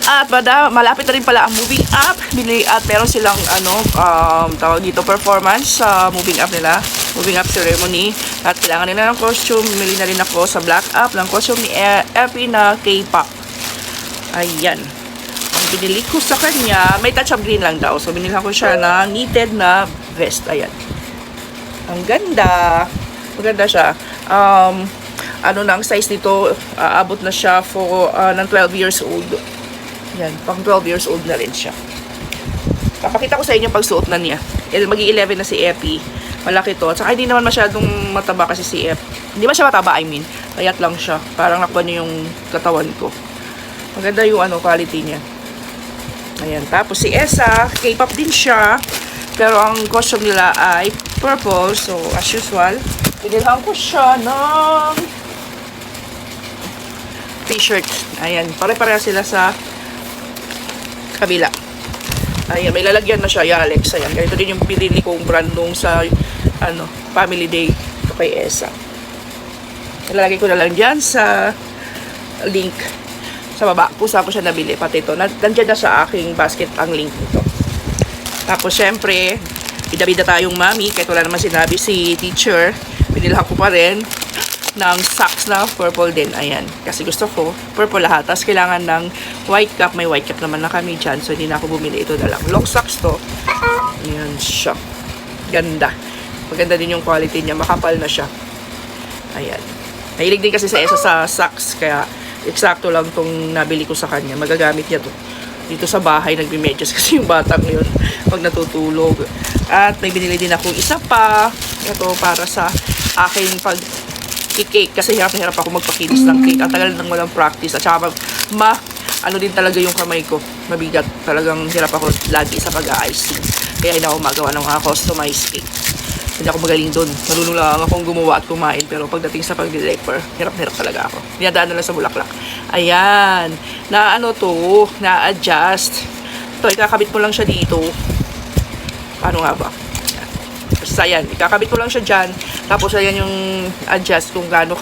At malapit na rin pala ang moving up. At meron silang tawag dito, performance sa moving up nila. Moving up ceremony. At kailangan nila ng costume. Bumili na rin ako sa Black Up ng costume ni Epi na K-pop. Ayan. Ang binili ko sa kanya, may touch of green lang daw. So binili ko siya na knitted na vest. Ayan. Ang ganda. Maganda siya. Ang size nito, abot na siya for ng 12 years old. Yan, pang 12 years old na rin siya. Papakita ko sa inyo pag suot na niya. Mag-11 na si Epi. Malaki to. At saka hindi naman masyadong mataba kasi si Epi. Hindi ba siya mataba, I mean. Payat lang siya. Parang nakuha niya yung katawan ko. Maganda yung quality niya. Ayan. Tapos si Esa, K-pop din siya. Pero ang costume nila ay purple. So, as usual, pinilhan ko siya ng t-shirt. Ayan. Pare-pareha sila sa kabila. Ayan, may lalagyan na siya, Alex. Ayan, ganito din yung pinili kong brand nung sa Family Day ito kay Esa. Ilalagay ko na lang dyan sa link sa baba. Pusa ko siya nabili, pati ito. Nandiyan na sa aking basket ang link nito. Tapos, syempre, bida-bida tayong mami. Kahit wala naman sinabi si teacher, pinilhan ko pa rin ng socks na purple din. Ayan. Kasi gusto ko purple lahat. Tapos kailangan ng white cap. May white cap naman na kami dyan. So, hindi na ako bumili. Ito na lang. Long socks to. Ayan siya. Ganda. Maganda din yung quality niya. Makapal na siya. Ayan. Nahilig din kasi sa Esa sa socks. Kaya, eksakto lang tong nabili ko sa kanya. Magagamit niya to. Dito sa bahay, nagbimedyas kasi yung batang yun pag natutulog. At may binili din ako isa pa. Ito para sa aking cake kasi hirap na hirap ako magpakinis ng cake. At tagal nang walang practice. At saka din talaga yung kamay ko. Mabigat. Talagang hirap ako lagi sa pag-icing. Kaya hindi ako magawa ng mga customized cake. Hindi ako magaling doon. Marunong lang akong gumawa at kumain. Pero pagdating sa pag-deliver, hirap na hirap talaga ako. Dinadaan na lang sa bulaklak. Ayan. Na-adjust. Ito, ikakabit mo lang siya dito. Paano nga ba? Basta yan, ikakabit mo lang siya dyan. Tapos ayan yung adjust kung gaano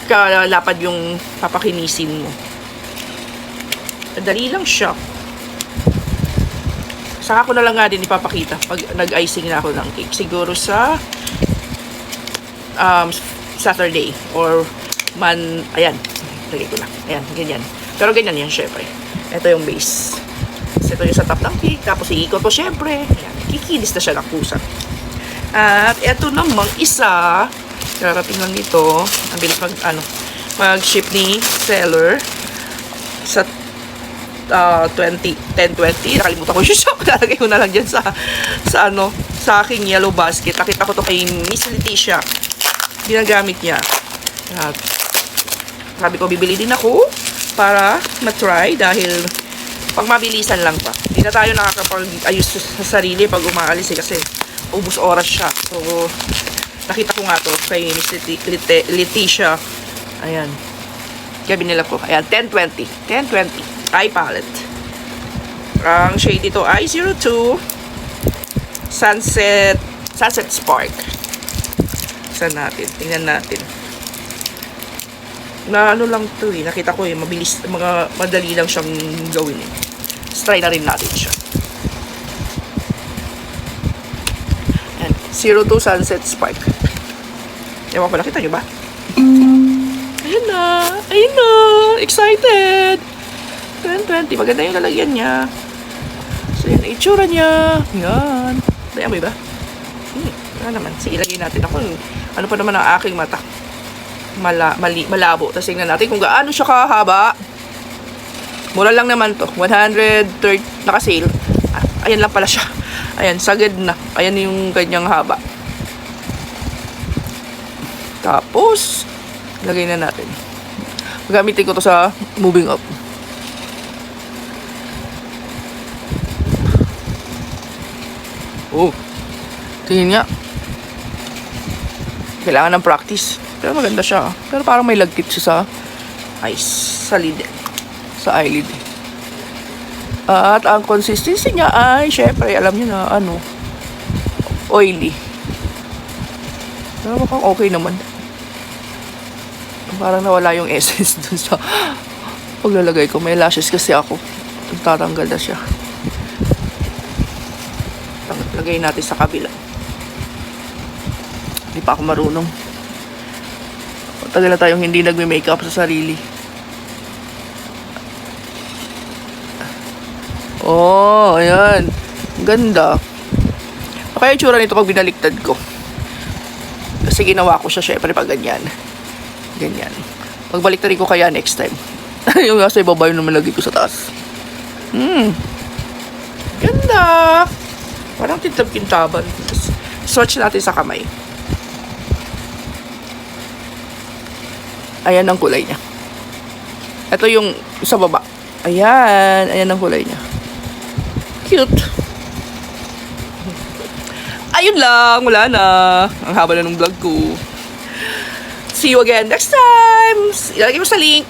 kalapad yung papakinisin mo. Dali lang siya. Saka ko na lang nga din ipapakita pag nag-icing na ako ng cake. Siguro sa Saturday or ayan, lagay ko na. Ayan, ganyan. Pero ganyan yan, syempre. Ito yung base. Ito yung sa top ng cake. Tapos iikot ko, syempre. Ayan, kikinis na siya ng pusa. At ito namang isa, karating lang dito. Ang bilis mag-ship ni seller sa 10-20. Nakalimutan ko yung shop. Nalagay ko na lang dyan sa aking yellow basket. Nakita ko to kay Miss Leticia. Ginagamit niya. At sabi ko, bibili din ako para matry dahil pag mabilisan lang pa. Hindi na tayo nakakapag-ayos sa sarili pag umaalis kasi ubus oras siya. So, nakita ko nga to kay Miss Leticia. Ayan. Kaya binila ko. Ayan, 10-20. 10-20. Eye palette. Ang shade dito ay 02 Sunset Spark. Saan natin? Tingnan natin. Na lang to eh. Nakita ko eh. Madali lang siyang gawin eh. Let's try na rin natin siya. Ayan. 02 Sunset Spark. Ewan ko, nakita nyo ba? Ayan na. Ayan na. Excited. 10-20. Maganda yung lalagyan niya. So, yan. Itsura niya. Yan. Ayan mo ba? Yan naman. Sige, ilagay natin ako. Ano pa naman ang aking mata? Malabo. Tapos tingnan natin kung gaano siya kahaba. Mura lang naman to. 130. Naka-sale. Ayan lang pala siya. Ayan. Sagad na. Ayan yung kanyang haba. Tapos, lagay na natin. Gamitin ko to sa moving up. Oh. Tingin nga. Kailangan ng practice. Pero maganda siya. Pero parang may lagkit siya sa eyes. Sa lid. Sa eyelid. At ang consistency niya ay, syempre, alam niyo na, oily. Pero mukhang okay naman. Parang nawala yung essence dun sa paglalagay ko. May lashes kasi ako. Tatanggal na siya. Lagay natin sa kabila. Hindi pa ako marunong. Tagal na tayong hindi nagme-makeup sa sarili. Oh, ayan. Ganda. Kaya yung tsura nito pag binaliktad ko. Kasi ginawa ko siya syempre pag ganyan. Ganyan. Pagbaliktarin ko kaya next time. Yung nasa ibaba yung naman lagay ko sa taas. Ganda. Parang tintab-kintaban. Swatch natin sa kamay. Ayan ang kulay niya. Ito yung sa baba. Ayan. Ayan ang kulay niya. Cute. Ayun lang. Wala na. Ang haba na ng vlog ko. See you again next time. Ilalagay ko sa link.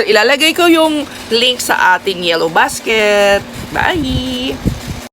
Ilalagay ko yung link sa ating yellow basket. Bye!